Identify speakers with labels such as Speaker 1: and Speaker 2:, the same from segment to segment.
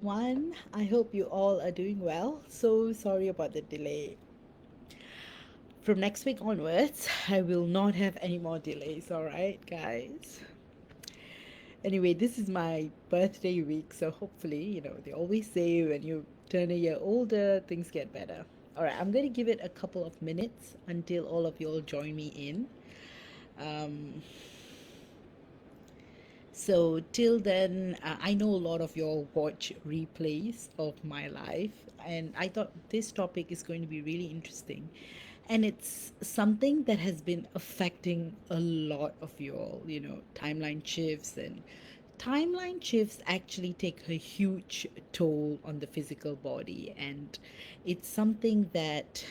Speaker 1: everyone. I hope you all are doing well. So sorry about the delay. From next week onwards, I will not have any more delays, alright, guys? Anyway, this is my birthday week, so hopefully, they always say when you turn a year older, things get better. Alright, I'm going to give it a couple of minutes until all of you all join me in. Um, So till then, I know a lot of your watch replays of my life, and I thought this topic is going to be really interesting. And it's something that has been affecting a lot of you all, timeline shifts. And timeline shifts actually take a huge toll on the physical body. And it's something that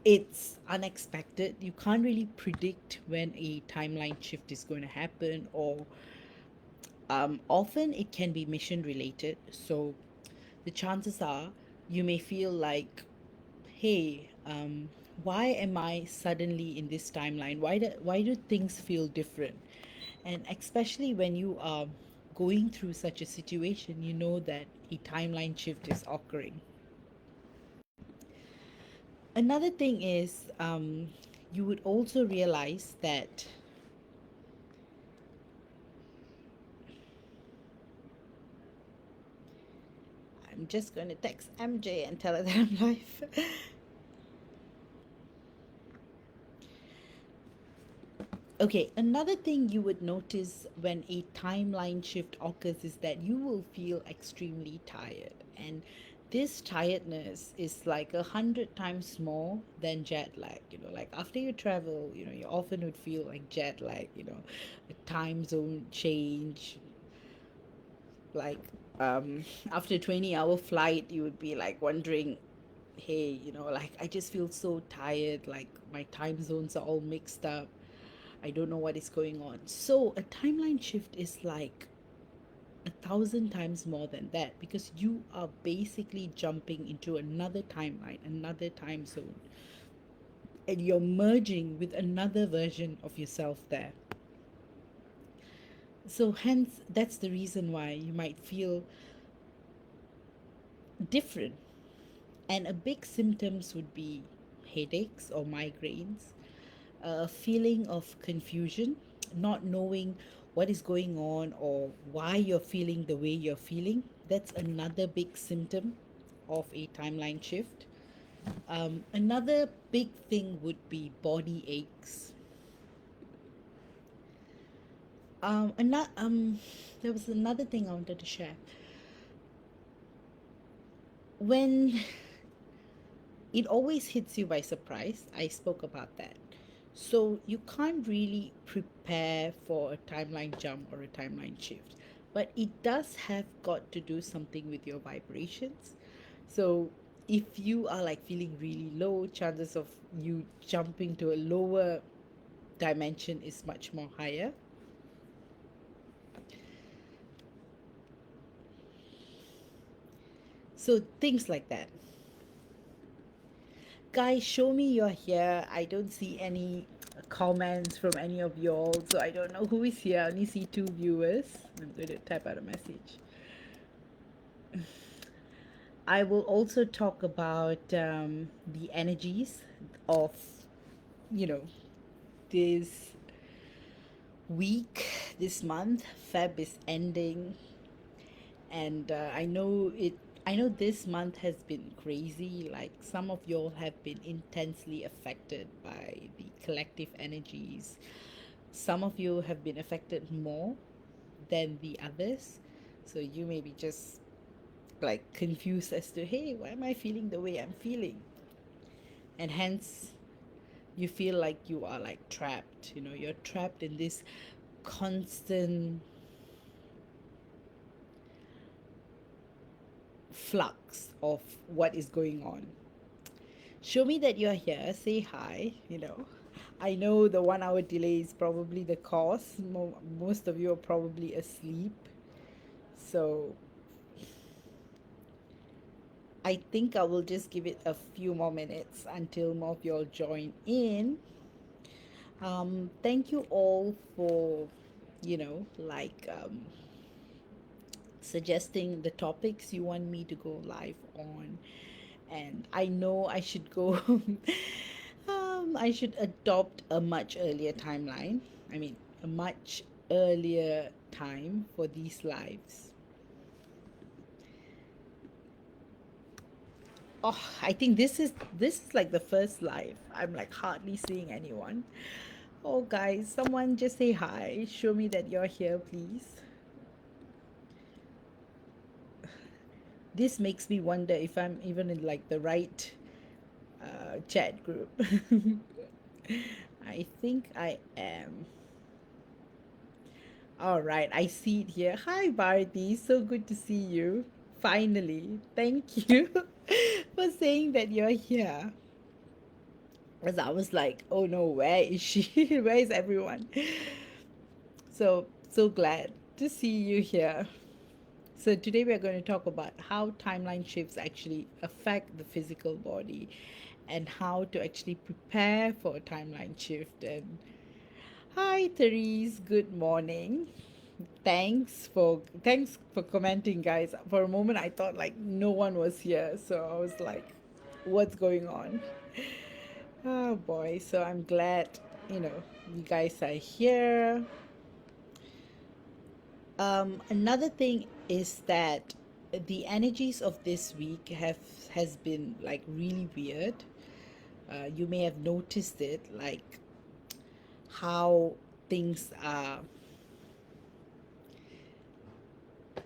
Speaker 1: it's unexpected. You can't really predict when a timeline shift is going to happen, or often it can be mission related. So the chances are you may feel like, hey, why am I suddenly in this timeline? Why do things feel different? And especially when you are going through such a situation, you know that a timeline shift is occurring. Another thing is, you would also realize that I'm just going to text MJ and tell her that I'm live. Okay, another thing you would notice when a timeline shift occurs is that you will feel extremely tired. And this tiredness is like 100 times more than jet lag. Like after you travel, you often would feel like jet lag, a time zone change. Like after a 20-hour flight, you would be like wondering, hey, like I just feel so tired, like my time zones are all mixed up. I don't know what is going on. So a timeline shift is like 1,000 times more than that, because you are basically jumping into another timeline, another time zone, and you're merging with another version of yourself there. So hence that's the reason why you might feel different. And a big symptoms would be headaches or migraines, a feeling of confusion, not knowing what is going on or why you're feeling the way you're feeling. That's another big symptom of a timeline shift. Another big thing would be body aches. There was another thing I wanted to share. When it always hits you by surprise, I spoke about that. So you can't really prepare for a timeline jump or a timeline shift, but it does have got to do something with your vibrations. So if you are like feeling really low, chances of you jumping to a lower dimension is much more higher. So things like that. Guys, show me you're here. I don't see any comments from any of y'all, so I don't know who is here. I only see two viewers. I'm going to type out a message. I will also talk about the energies of, you know, this week, this month. Feb is ending, and I know this month has been crazy. Like some of y'all have been intensely affected by the collective energies. Some of you have been affected more than the others. So you may be just like confused as to, hey, why am I feeling the way I'm feeling? And hence you feel like you are like trapped. You're trapped in this constant flux of what is going on. Show me that you're here, say hi. I know the 1 hour delay is probably the cause. Most of you are probably asleep. So I think I will just give it a few more minutes until more of y'all join in. Thank you all for, like, suggesting the topics you want me to go live on. And I know I should go, I should adopt a much earlier timeline. I mean, a much earlier time for these lives. Oh, I think this is like the first live. I'm like hardly seeing anyone. Oh, guys, someone just say hi. Show me that you're here, please. This makes me wonder if I'm even in like the right chat group. I think I am. All right, I see it here. Hi, Bharati. So good to see you. Finally, thank you for saying that you're here. Because I was like, oh no, where is she? Where is everyone? So glad to see you here. So today we are going to talk about how timeline shifts actually affect the physical body and how to actually prepare for a timeline shift. And hi Therese, good morning. Thanks for commenting, guys. For a moment I thought like no one was here, so I was like, what's going on? Oh boy, so I'm glad, you guys are here. Another thing is that the energies of this week has been like really weird. You may have noticed it, like how things are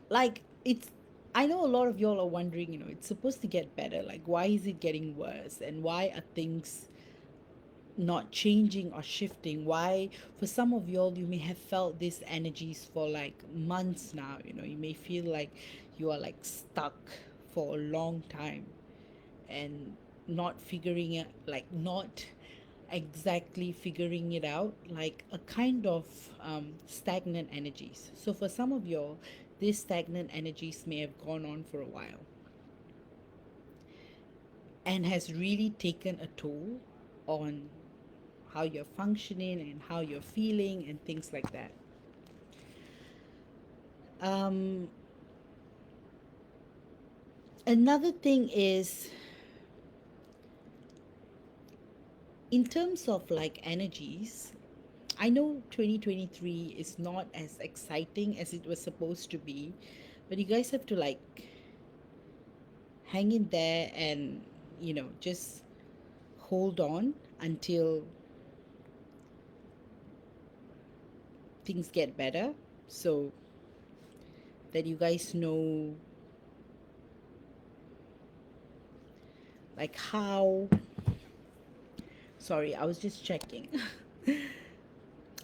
Speaker 1: like it's. I know a lot of y'all are wondering, it's supposed to get better. Like, why is it getting worse? And why are things not changing or shifting? Why, for some of y'all, you may have felt these energies for like months now. You may feel like you are like stuck for a long time and not figuring it, like not exactly figuring it out, like a kind of stagnant energies. So for some of y'all, these stagnant energies may have gone on for a while and has really taken a toll on how you're functioning and how you're feeling and things like that. Um, Another thing is, in terms of like energies, I know 2023 is not as exciting as it was supposed to be, but you guys have to like hang in there and, just hold on until things get better, so that you guys know like how. Sorry, I was just checking.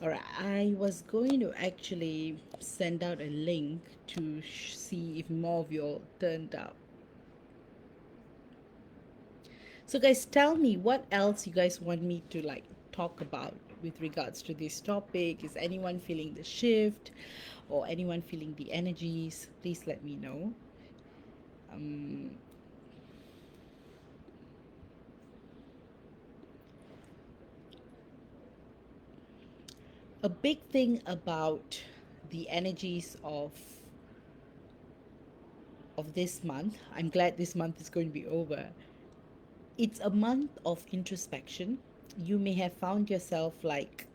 Speaker 1: All right, I was going to actually send out a link to see if more of you all turned up. So, guys, tell me what else you guys want me to like talk about with regards to this topic. Is anyone feeling the shift or anyone feeling the energies? Please let me know. Um, a big thing about the energies of this month. I'm glad this month is going to be over. It's a month of introspection. You may have found yourself like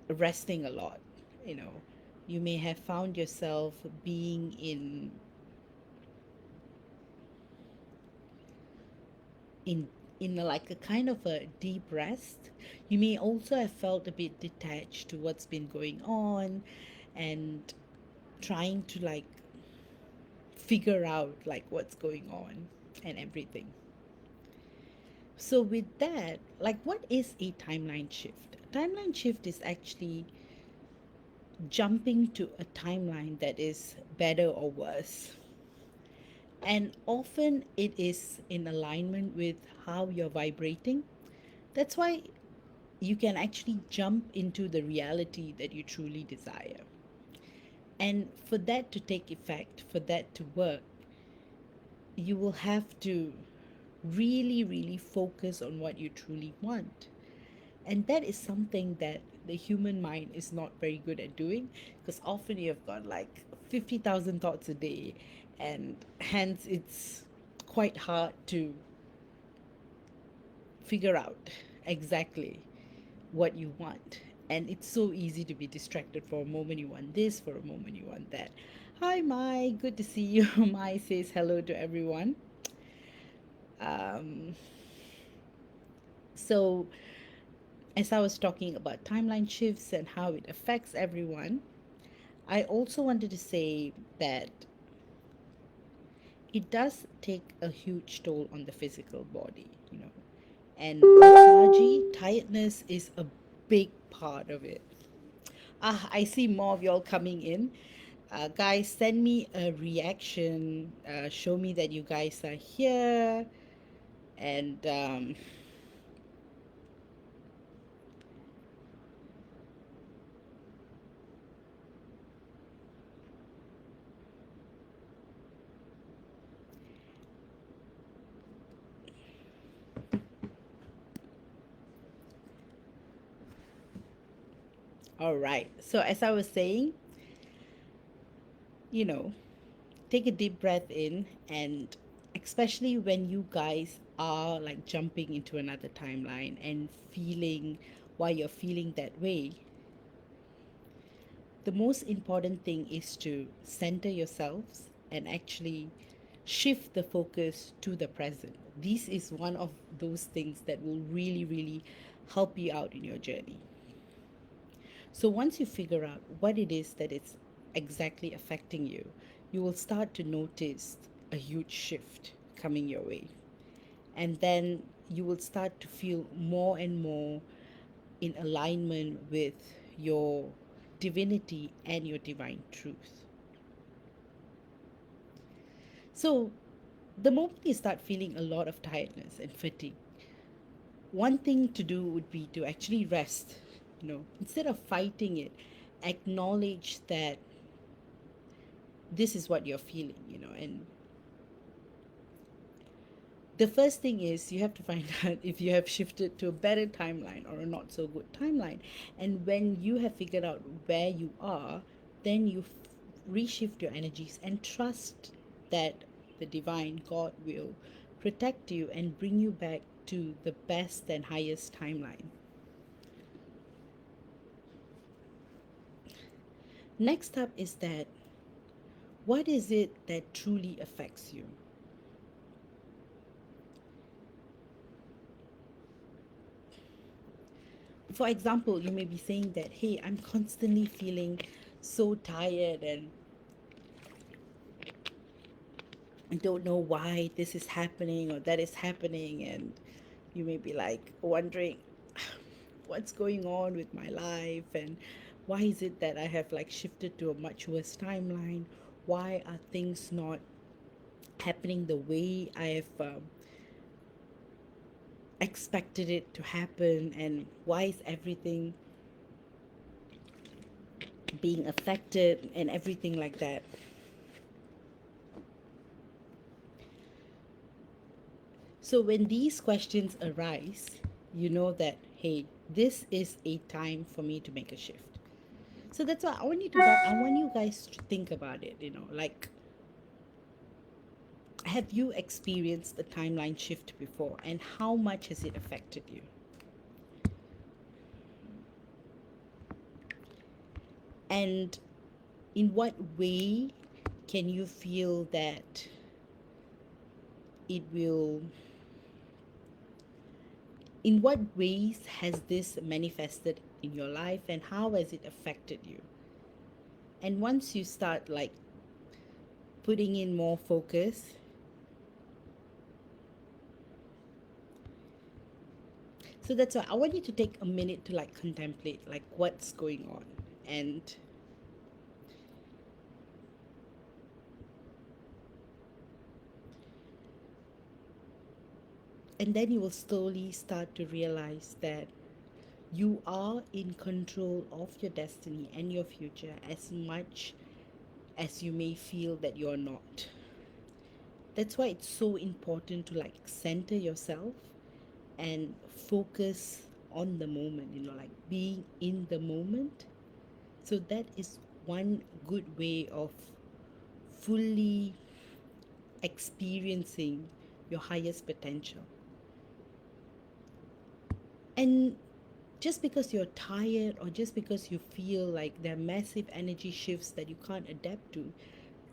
Speaker 1: resting a lot, you know. You may have found yourself being in like a kind of a deep rest. You may also have felt a bit detached to what's been going on and trying to like figure out like what's going on and everything. So with that, like what is a timeline shift? A timeline shift is actually jumping to a timeline that is better or worse. And often it is in alignment with how you're vibrating. That's why you can actually jump into the reality that you truly desire. And for that to take effect, for that to work, you will have to really, really focus on what you truly want. And that is something that the human mind is not very good at doing, because often you've got like 50,000 thoughts a day, and hence it's quite hard to figure out exactly what you want. And it's so easy to be distracted. For a moment you want this, for a moment you want that. Hi, Mai. Good to see you. Mai says hello to everyone. Um, so, as I was talking about timeline shifts and how it affects everyone, I also wanted to say that it does take a huge toll on the physical body, you know. And lethargy, tiredness is a big part of it. Ah, I see more of y'all coming in. Guys, send me a reaction. Show me that you guys are here. And all right. So, as I was saying, you know, take a deep breath in, and especially when you guys are like jumping into another timeline and feeling why you're feeling that way, the most important thing is to center yourselves and actually shift the focus to the present. This is one of those things that will really, really help you out in your journey. So once you figure out what it is that is exactly affecting you, you will start to notice a huge shift coming your way. And then you will start to feel more and more in alignment with your divinity and your divine truth. So, the moment you start feeling a lot of tiredness and fatigue, one thing to do would be to actually rest. You know, instead of fighting it, acknowledge that this is what you're feeling, you know. And the first thing is you have to find out if you have shifted to a better timeline or a not so good timeline. And when you have figured out where you are, then you reshift your energies and trust that the divine God will protect you and bring you back to the best and highest timeline. Next up is that what is it that truly affects you? For example, you may be saying that, hey, I'm constantly feeling so tired and I don't know why this is happening or that is happening. And you may be like wondering what's going on with my life, and why is it that I have like shifted to a much worse timeline? Why are things not happening the way I have expected it to happen? And why is everything being affected and everything like that? So when these questions arise, you know that, hey, this is a time for me to make a shift. So that's why I want you guys to think about it, you know, like, have you experienced a timeline shift before, and how much has it affected you? And in what way can you feel that it will, in what ways has this manifested in your life, and how has it affected you? And once you start like putting in more focus, so that's why I want you to take a minute to like contemplate like what's going on. And then you will slowly start to realize that you are in control of your destiny and your future as much as you may feel that you're not. That's why it's so important to like center yourself and focus on the moment, you know, like being in the moment. So that is one good way of fully experiencing your highest potential. And just because you're tired or just because you feel like there are massive energy shifts that you can't adapt to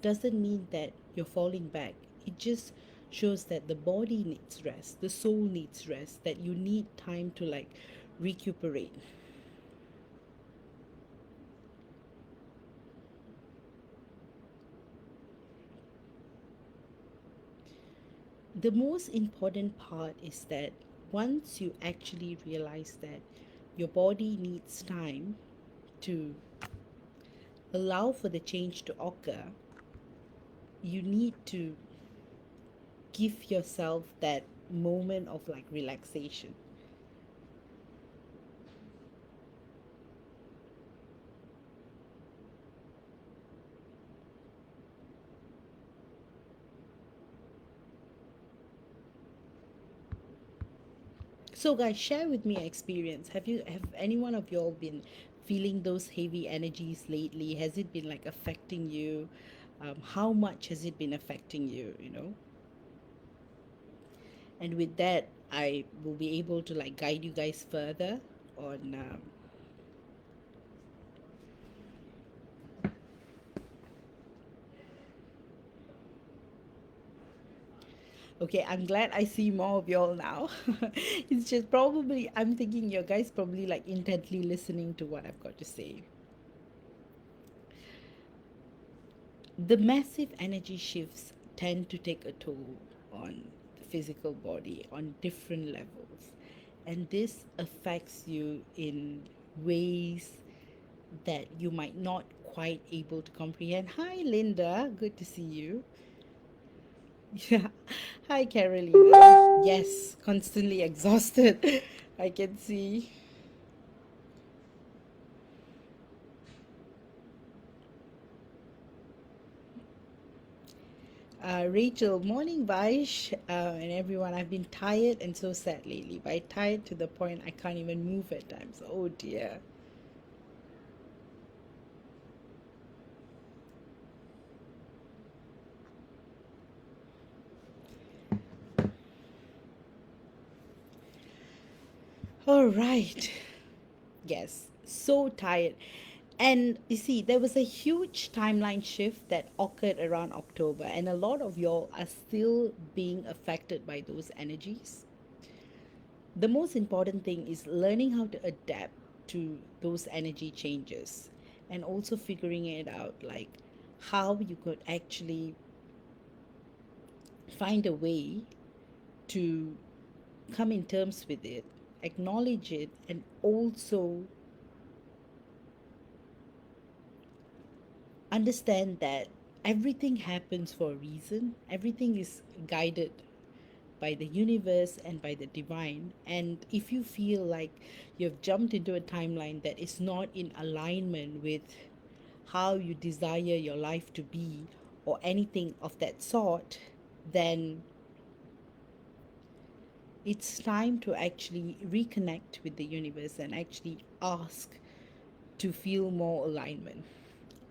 Speaker 1: doesn't mean that you're falling back. It just shows that the body needs rest, the soul needs rest, that you need time to like recuperate. The most important part is that once you actually realize that your body needs time to allow for the change to occur, you need to give yourself that moment of like relaxation. So guys, share with me your experience. Have any one of y'all been feeling those heavy energies lately? Has it been like affecting you? How much has it been affecting you, you know? And with that, I will be able to like guide you guys further on okay, I'm glad I see more of y'all now. It's just probably I'm thinking you guys probably like intently listening to what I've got to say. The massive energy shifts tend to take a toll on the physical body on different levels. And this affects you in ways that you might not quite able to comprehend. Hi Linda, good to see you. Yeah. Hi Carolina. Yes, constantly exhausted. I can see. Rachel, morning Vaish, and everyone. I've been tired and so sad lately. By tired to the point I can't even move at times. Oh dear. All right. Yes, so tired. And you see, there was a huge timeline shift that occurred around October, and a lot of y'all are still being affected by those energies. The most important thing is learning how to adapt to those energy changes and also figuring it out like how you could actually find a way to come in terms with it, acknowledge it, and also understand that everything happens for a reason. Everything is guided by the universe and by the divine. And if you feel like you've jumped into a timeline that is not in alignment with how you desire your life to be or anything of that sort, then it's time to actually reconnect with the universe and actually ask to feel more alignment.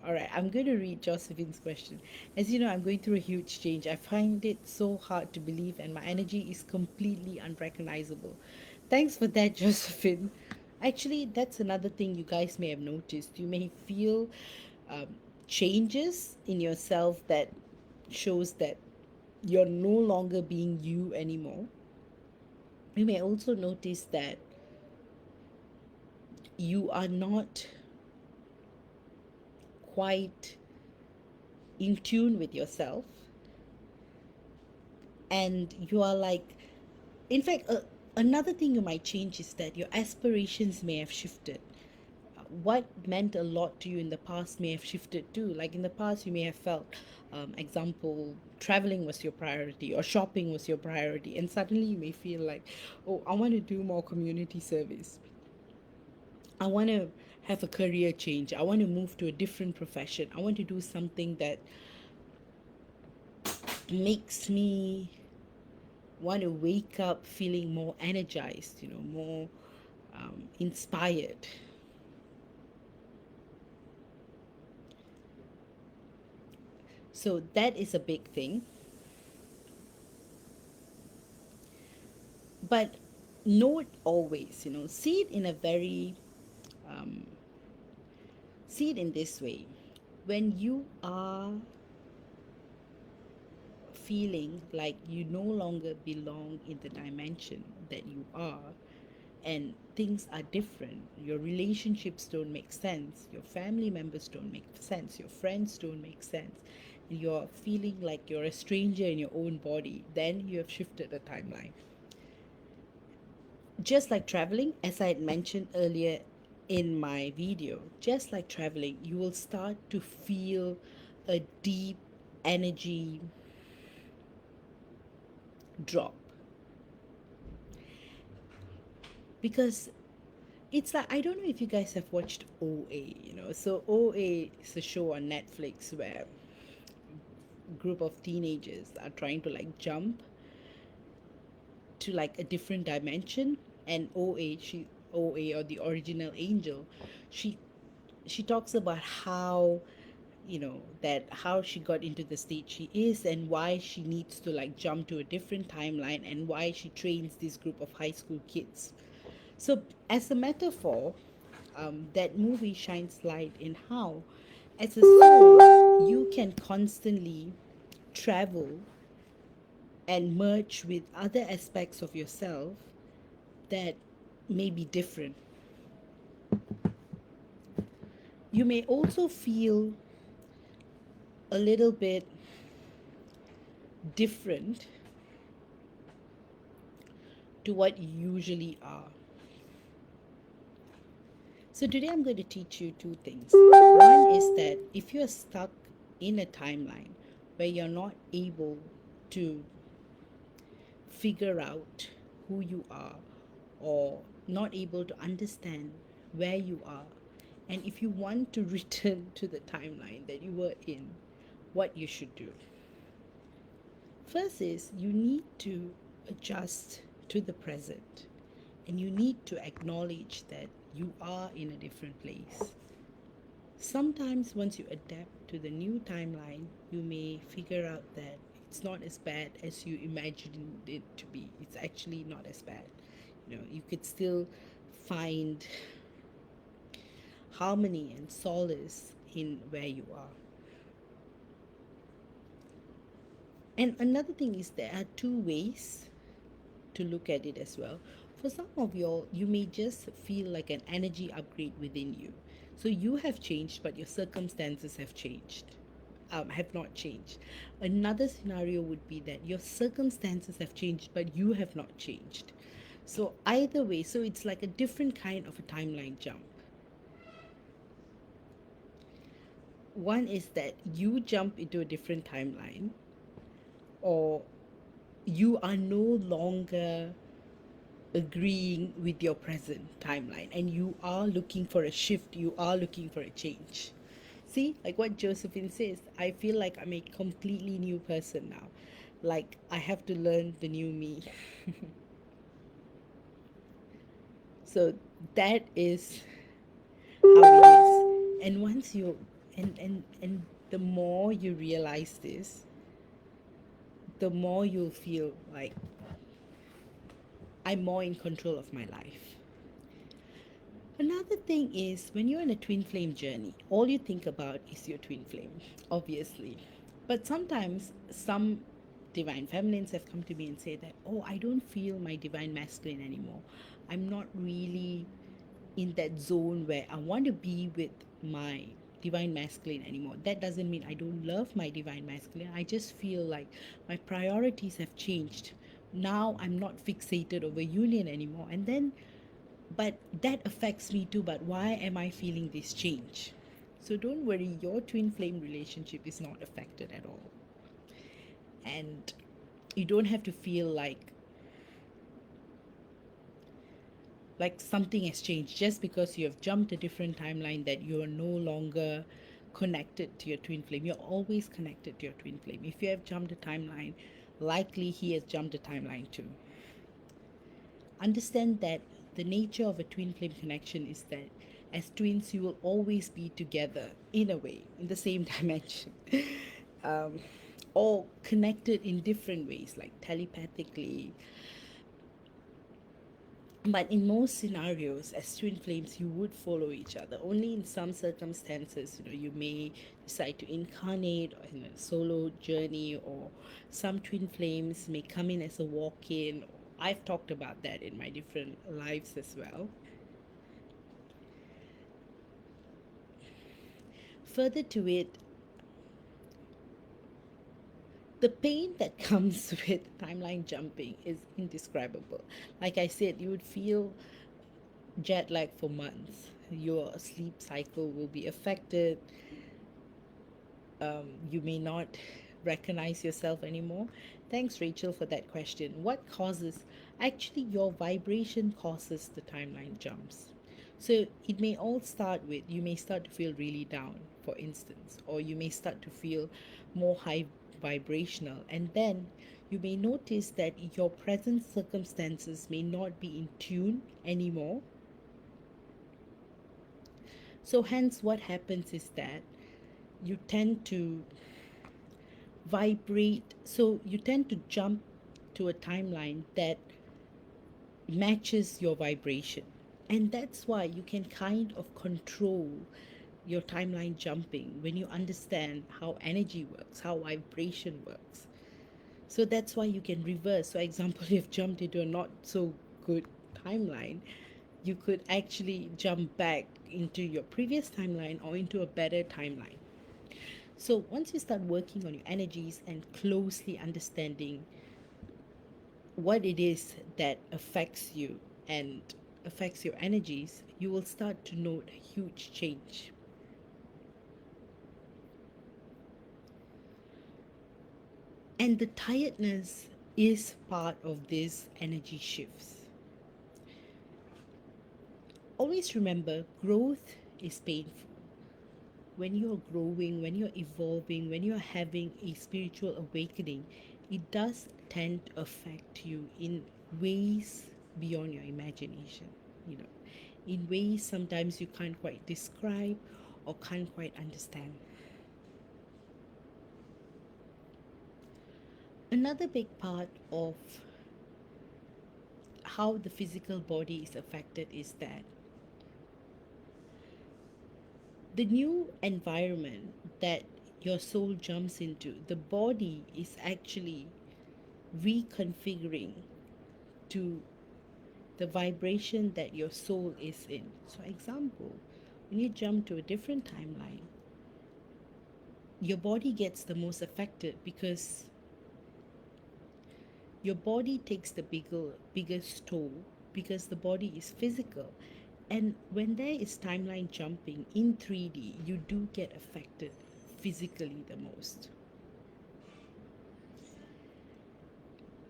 Speaker 1: All right, I'm going to read Josephine's question. As you know, I'm going through a huge change. I find it so hard to believe, and my energy is completely unrecognizable. Thanks for that, Josephine. Actually, that's another thing you guys may have noticed. You may feel um, changes in yourself that shows that you're no longer being you anymore. You may also notice that you are not quite in tune with yourself, and you are like, in fact, another thing you might change is that your aspirations may have shifted. What meant a lot to you in the past may have shifted too. Like in the past, you may have felt, example, traveling was your priority or shopping was your priority, and suddenly you may feel like, oh, I want to do more community service. I want to have a career change. I want to move to a different profession. I want to do something that makes me want to wake up feeling more energized, you know, more inspired. So that is a big thing. But note always, see it in a very, um, see it in this way. When you are feeling like you no longer belong in the dimension that you are, and things are different, your relationships don't make sense, your family members don't make sense, your friends don't make sense, and you're feeling like you're a stranger in your own body, then you have shifted the timeline. Just like traveling, as I had mentioned earlier in my video, just like traveling, you will start to feel a deep energy drop, because it's like, I don't know if you guys have watched OA, So OA is a show on Netflix where a group of teenagers are trying to like jump to like a different dimension. And OA, or the original Angel, she she talks about how, that how she got into the state she is, and why she needs to like jump to a different timeline, and why she trains this group of high school kids. So as a metaphor, that movie shines light in how, as a soul, you can constantly travel and merge with other aspects of yourself that may be different. You may also feel a little bit different to what you usually are. So today I'm going to teach you two things. One is that if you're stuck in a timeline where you're not able to figure out who you are, or not able to understand where you are, and if you want to return to the timeline that you were in, what you should do. First is you need to adjust to the present, and you need to acknowledge that you are in a different place. Sometimes, once you adapt to the new timeline, you may figure out that it's not as bad as you imagined it to be. It's actually not as bad. You could still find harmony and solace in where you are. And another thing is, there are two ways to look at it as well. For some of y'all, you may just feel like an energy upgrade within you. So you have changed, but your circumstances have not changed. Another scenario would be that your circumstances have changed, but you have not changed. So either way, so it's like a different kind of a timeline jump. One is that you jump into a different timeline, or you are no longer agreeing with your present timeline, and you are looking for a shift, you are looking for a change. See, like what Josephine says, I feel like I'm a completely new person now. Like I have to learn the new me. So that is how it is. And once you and the more you realize this, the more you'll feel like I'm more in control of my life. Another thing is, when you're in a twin flame journey, all you think about is your twin flame, obviously. But sometimes some divine feminines have come to me and say that, oh, I don't feel my divine masculine anymore. I'm not really in that zone where I want to be with my divine masculine anymore. That doesn't mean I don't love my divine masculine. I just feel like my priorities have changed. Now I'm not fixated over union anymore. And then, but that affects me too. But why am I feeling this change? So don't worry, your twin flame relationship is not affected at all. And you don't have to feel like something has changed just because you have jumped a different timeline, that you are no longer connected to your twin flame. You're always connected to your twin flame. If you have jumped a timeline, likely he has jumped a timeline too. Understand that the nature of a twin flame connection is that as twins, you will always be together in a way, in the same dimension. um, or connected in different ways, like telepathically. But in most scenarios, as twin flames, you would follow each other. Only in some circumstances, you may decide to incarnate in a solo journey, or some twin flames may come in as a walk-in. I've talked about that in my different lives as well. Further to it, the pain that comes with timeline jumping is indescribable. Like I said, you would feel jet lag for months. Your sleep cycle will be affected. You may not recognize yourself anymore. Thanks, Rachel, for that question. What causes? Actually, your vibration causes the timeline jumps. So it may all start with you may start to feel really down, for instance, or you may start to feel more high vibrational, and then you may notice that your present circumstances may not be in tune anymore. So, hence, what happens is that you tend to vibrate. So you tend to jump to a timeline that matches your vibration. And that's why you can kind of control your timeline jumping when you understand how energy works, how vibration works. So that's why you can reverse. So, example, you've jumped into a not so good timeline, you could actually jump back into your previous timeline or into a better timeline. So once you start working on your energies and closely understanding what it is that affects you and affects your energies, you will start to note a huge change. And the tiredness is part of these energy shifts. Always remember, growth is painful. When you're growing, when you're evolving, when you're having a spiritual awakening, it does tend to affect you in ways beyond your imagination, you know, in ways sometimes you can't quite describe or can't quite understand. Another big part of how the physical body is affected is that the new environment that your soul jumps into, the body is actually reconfiguring to the vibration that your soul is in. So, example, when you jump to a different timeline, your body gets the most affected because your body takes the biggest toll because the body is physical. And when there is timeline jumping in 3D, you do get affected physically the most.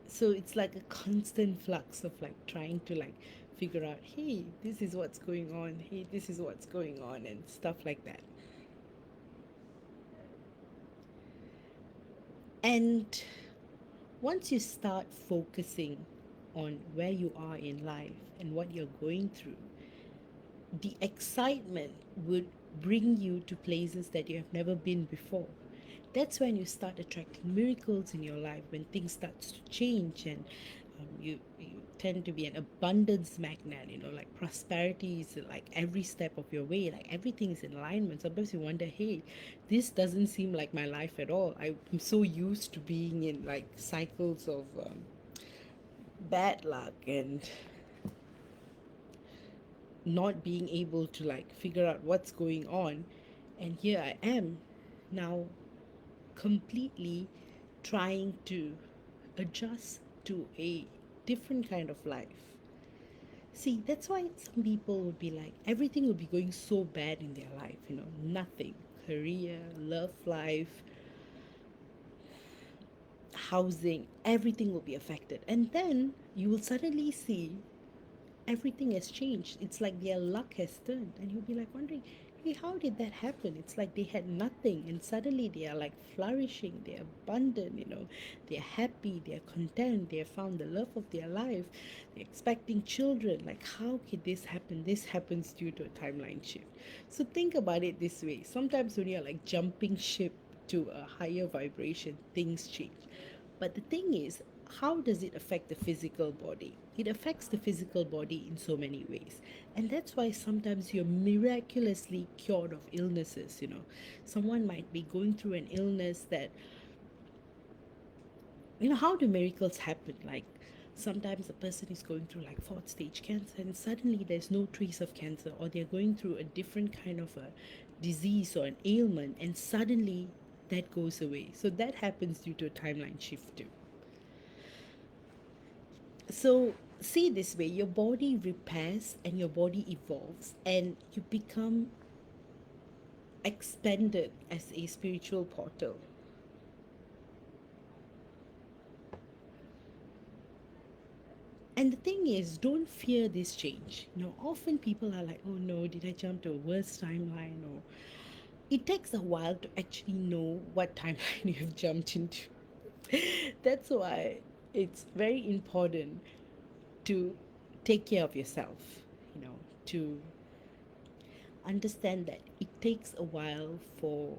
Speaker 1: So it's like a constant flux of like trying to like figure out, hey, this is what's going on, hey, this is what's going on, and stuff like that. And once you start focusing on where you are in life and what you're going through, the excitement would bring you to places that you have never been before. That's when you start attracting miracles in your life, when things start to change, and you tend to be an abundance magnet, like prosperity is like every step of your way, like everything is in alignment. Sometimes you wonder, hey, this doesn't seem like my life at all. I'm so used to being in like cycles of bad luck and not being able to like figure out what's going on, and here I am now completely trying to adjust to a different kind of life. See, that's why some people would be like, everything would be going so bad in their life, nothing. Career, love life, housing, everything will be affected. And then you will suddenly see everything has changed. It's like their luck has turned. And you'll be like wondering, hey, how did that happen? It's like they had nothing and suddenly they are like flourishing, they're abundant, they're happy, they're content, they have found the love of their life, they're expecting children. Like, how could this happen? This happens due to a timeline shift. So think about it this way. Sometimes when you're like jumping ship to a higher vibration, things change. But the thing is, how does it affect the physical body? It affects the physical body in so many ways. And that's why sometimes you're miraculously cured of illnesses, you know. Someone might be going through an illness that, how do miracles happen? Like sometimes a person is going through like fourth stage cancer and suddenly there's no trace of cancer, or they're going through a different kind of a disease or an ailment and suddenly that goes away. So that happens due to a timeline shift too. So see this way, your body repairs and your body evolves and you become expanded as a spiritual portal. And the thing is, don't fear this change. Often people are like, oh no, did I jump to a worse timeline? Or it takes a while to actually know what timeline you have jumped into. That's why it's very important to take care of yourself, to understand that it takes a while for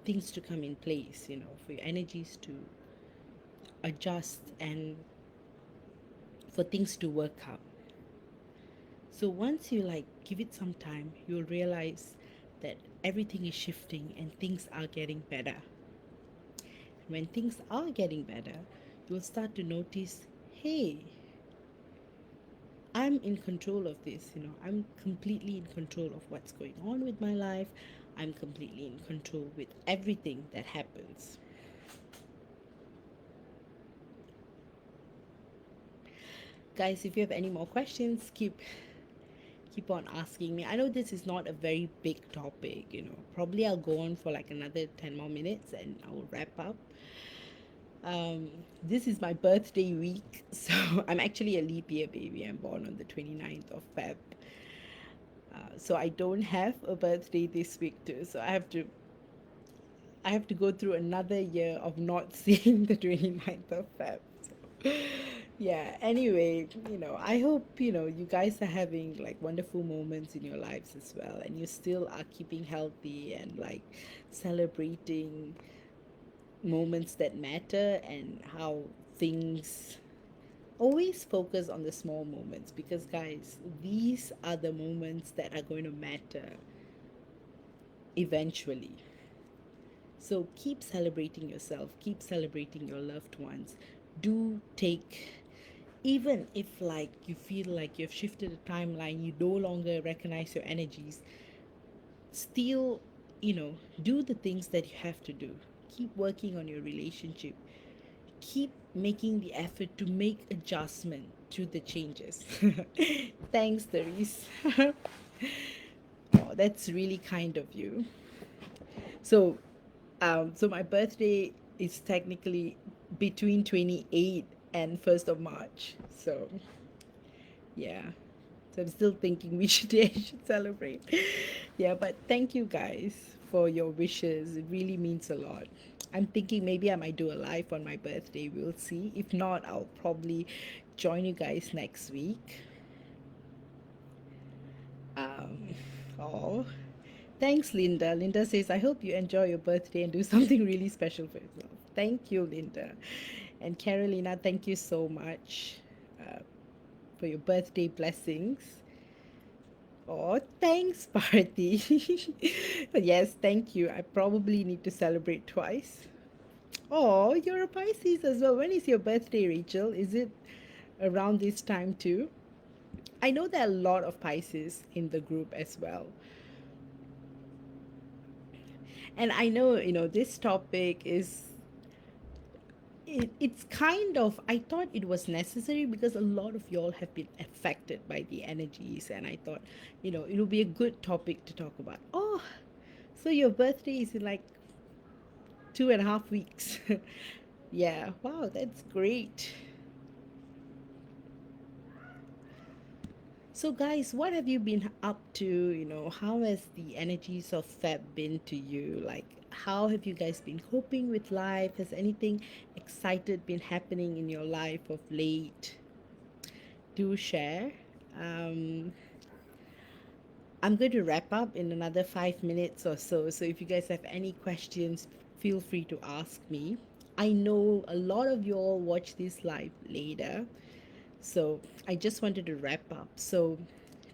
Speaker 1: things to come in place, for your energies to adjust and for things to work out. So once you like give it some time, you'll realize that everything is shifting and things are getting better. When things are getting better, you'll start to notice, hey, I'm in control of this, I'm completely in control of what's going on with my life. I'm completely in control with everything that happens. Guys, if you have any more questions, keep on asking me. I know this is not a very big topic, Probably I'll go on for like another 10 more minutes and I will wrap up. This is my birthday week, so I'm actually a leap year baby. I'm born on the 29th of Feb. So I don't have a birthday this week too. So I have to go through another year of not seeing the 29th of Feb. So, yeah, anyway, I hope, you guys are having like wonderful moments in your lives as well. And you still are keeping healthy and like celebrating moments that matter and how things always focus on the small moments, because guys, these are the moments that are going to matter eventually. So keep celebrating yourself, keep celebrating your loved ones. Do take, even if like you feel like you've shifted a timeline, you no longer recognize your energies, still, do the things that you have to do. Keep working on your relationship. Keep making the effort to make adjustment to the changes. Thanks, Therese. Oh, that's really kind of you. So, so my birthday is technically between 28 and 1st of March. So, yeah. So I'm still thinking I should celebrate. Yeah, but thank you guys for your wishes. It really means a lot. I'm thinking maybe I might do a live on my birthday. We'll see. If not, I'll probably join you guys next week. Um, oh, thanks, Linda. Linda says, I hope you enjoy your birthday and do something really special for yourself. Thank you, Linda. And Carolina, thank you so much for your birthday blessings. Oh, thanks, Party. Yes, thank you. I probably need to celebrate twice. Oh, you're a Pisces as well. When is your birthday, Rachel? Is it around this time too? I know there are a lot of Pisces in the group as well. And I know, this topic is it's kind of, I thought it was necessary because a lot of y'all have been affected by the energies, and I thought, it'll be a good topic to talk about. Oh, so your birthday is in like 2.5 weeks. Yeah, wow, that's great. So, guys, what have you been up to? How has the energies of Feb been to you? Like, how have you guys been coping with life? Has anything excited been happening in your life of late? Do share. Um, I'm going to wrap up in another 5 minutes or so. So if you guys have any questions, feel free to ask me. I know a lot of you all watch this live later. So I just wanted to wrap up. So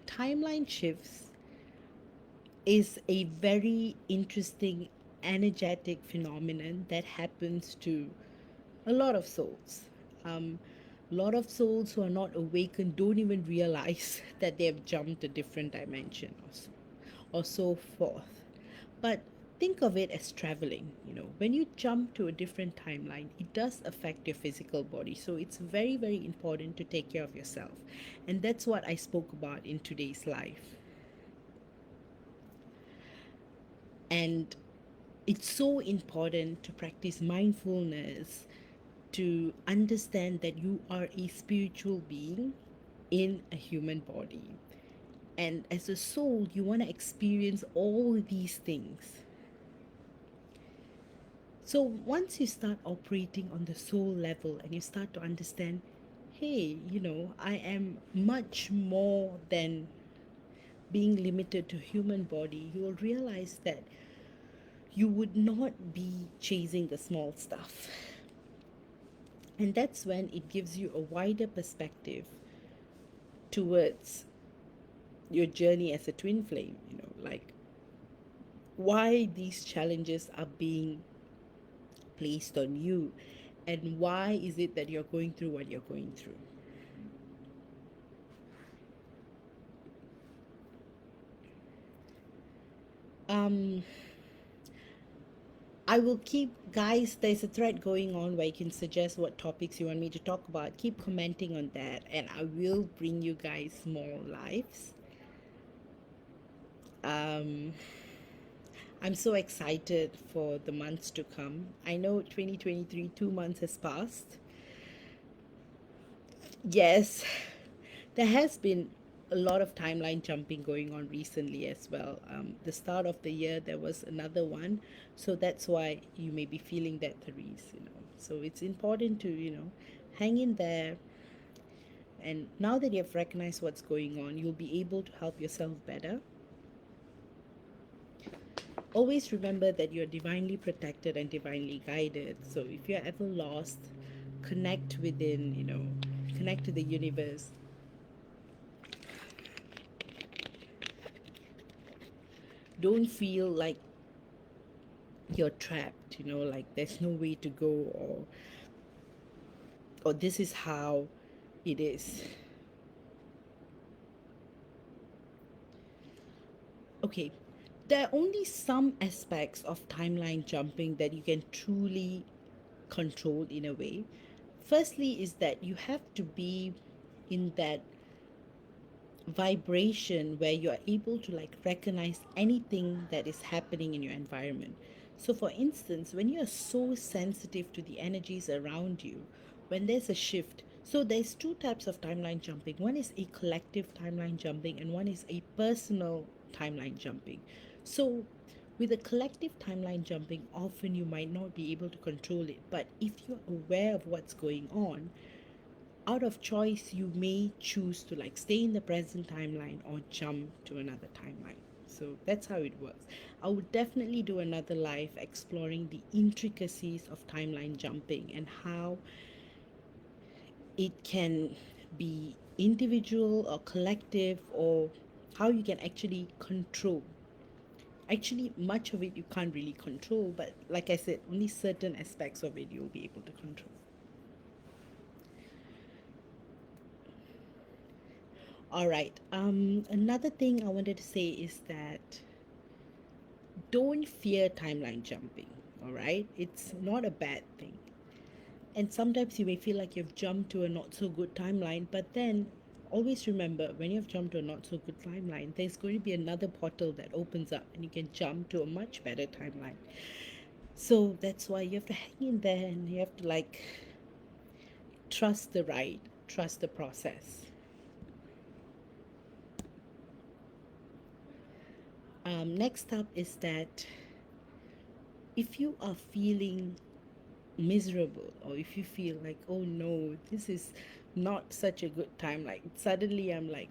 Speaker 1: timeline shifts is a very interesting energetic phenomenon that happens to a lot of souls. A lot of souls who are not awakened don't even realize that they have jumped a different dimension or so forth. But think of it as traveling. When you jump to a different timeline, it does affect your physical body. So it's very, very important to take care of yourself. And that's what I spoke about in today's life. And it's so important to practice mindfulness, to understand that you are a spiritual being in a human body. And as a soul, you want to experience all these things. So once you start operating on the soul level and you start to understand, hey, I am much more than being limited to human body, you will realize that you would not be chasing the small stuff. And that's when it gives you a wider perspective towards your journey as a twin flame, like why these challenges are being placed on you and why is it that you're going through what you're going through. Um, I will keep, guys, there's a thread going on where you can suggest what topics you want me to talk about. Keep commenting on that, and I will bring you guys more lives. Um, I'm so excited for the months to come. I know 2023, 2 months has passed. Yes, there has been a lot of timeline jumping going on recently as well. The start of the year, there was another one. So that's why you may be feeling that, Therese. So it's important to, hang in there. And now that you have recognized what's going on, you'll be able to help yourself better. Always remember that you're divinely protected and divinely guided. So if you're ever lost, connect within, connect to the universe. Don't feel like you're trapped, like there's no way to go, or this is how it is. Okay, there are only some aspects of timeline jumping that you can truly control in a way. Firstly is that you have to be in that vibration where you are able to like recognize anything that is happening in your environment. So for instance, when you are so sensitive to the energies around you, when there's a shift, so there's two types of timeline jumping. One is a collective timeline jumping and one is a personal timeline jumping. So with a collective timeline jumping, often you might not be able to control it, but if you're aware of what's going on, out of choice you may choose to like stay in the present timeline or jump to another timeline. So that's how it works. I would definitely do another live exploring the intricacies of timeline jumping and how it can be individual or collective, or how you can actually control. Actually, much of it you can't really control, but like I said, only certain aspects of it you'll be able to control. All right. Another thing I wanted to say is that don't fear timeline jumping. All right. It's not a bad thing. And sometimes you may feel like you've jumped to a not so good timeline, but then always remember when you've jumped to a not so good timeline, there's going to be another portal that opens up and you can jump to a much better timeline. So that's why you have to hang in there and you have to like trust the ride, trust the process. Next up is that if you are feeling miserable, or if you feel like, oh no, this is not such a good time, like suddenly I'm like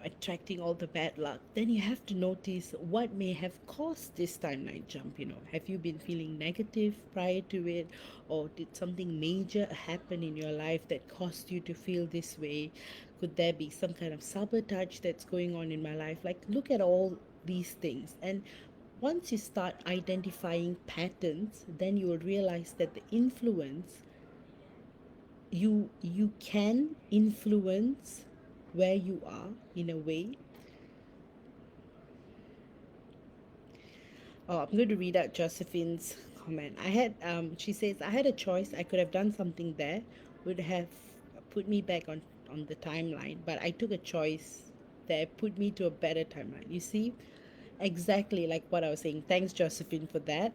Speaker 1: attracting all the bad luck, then you have to notice what may have caused this timeline jump. Have you been feeling negative prior to it, or did something major happen in your life that caused you to feel this way? Could there be some kind of sabotage that's going on in my life? Like, look at all these things. And once you start identifying patterns, then you will realize that the influence, you can influence where you are in a way. Oh, I'm going to read out Josephine's comment. She says, I had a choice. I could have done something there, would have put me back on the timeline, but I took a choice that put me to a better timeline. You see, exactly like what I was saying. Thanks, Josephine, for that.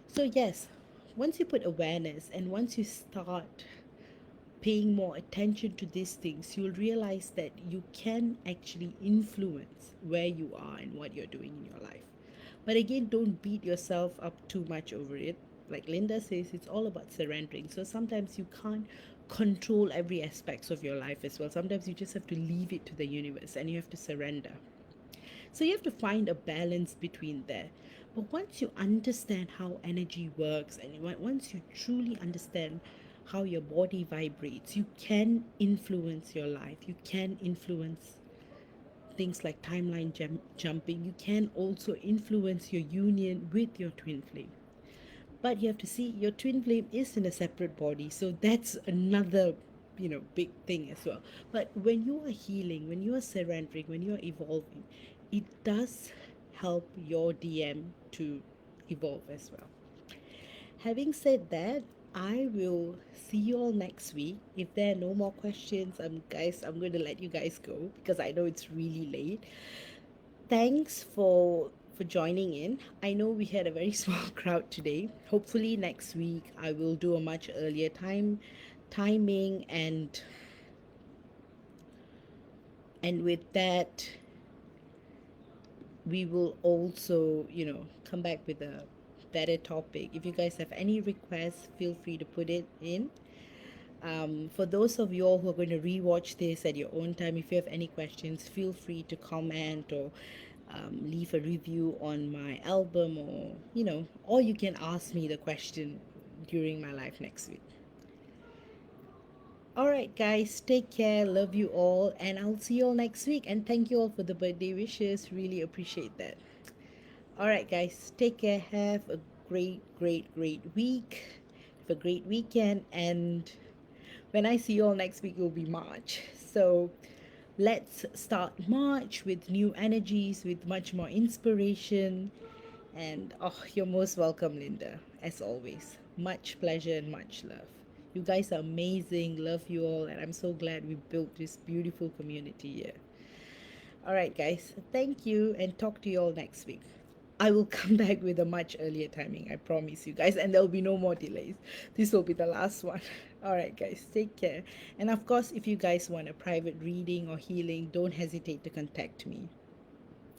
Speaker 1: So, yes, once you put awareness and once you start paying more attention to these things, you'll realize that you can actually influence where you are and what you're doing in your life. But again, don't beat yourself up too much over it. Like Linda says, it's all about surrendering. So sometimes you can't control every aspect of your life as well. Sometimes you just have to leave it to the universe and you have to surrender. So you have to find a balance between there. But once you understand how energy works and once you truly understand how your body vibrates, you can influence your life. You can influence things like timeline jumping. You can also influence your union with your twin flame. But you have to see your twin flame is in a separate body. So that's another big thing as well. But when you are healing, when you are surrendering, when you are evolving, it does help your DM to evolve as well. Having said that, I will see you all next week. If there are no more questions, I'm going to let you guys go because I know it's really late. Thanks for joining in. I know we had a very small crowd today. Hopefully next week I will do a much earlier timing, and with that we will also, come back with a better topic. If you guys have any requests, feel free to put it in. For those of you all who are going to rewatch this at your own time, if you have any questions, feel free to comment or leave a review on my album, or you can ask me the question during my live next week. All right, guys, take care. Love you all, and I'll see you all next week. And thank you all for the birthday wishes. Really appreciate that. All right, guys, take care. Have a great, great, great week. Have a great weekend. And when I see you all next week, it will be March. So let's start March with new energies, with much more inspiration. And you're most welcome, Linda, as always. Much pleasure and much love. You guys are amazing. Love you all. And I'm so glad we built this beautiful community here. All right, guys. Thank you and talk to you all next week. I will come back with a much earlier timing, I promise you guys, and there will be no more delays. This will be the last one. All right, guys, take care. And of course, if you guys want a private reading or healing, don't hesitate to contact me.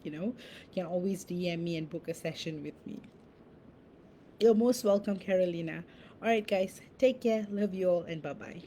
Speaker 1: You can always DM me and book a session with me. You're most welcome, Carolina. All right, guys, take care. Love you all, and bye bye.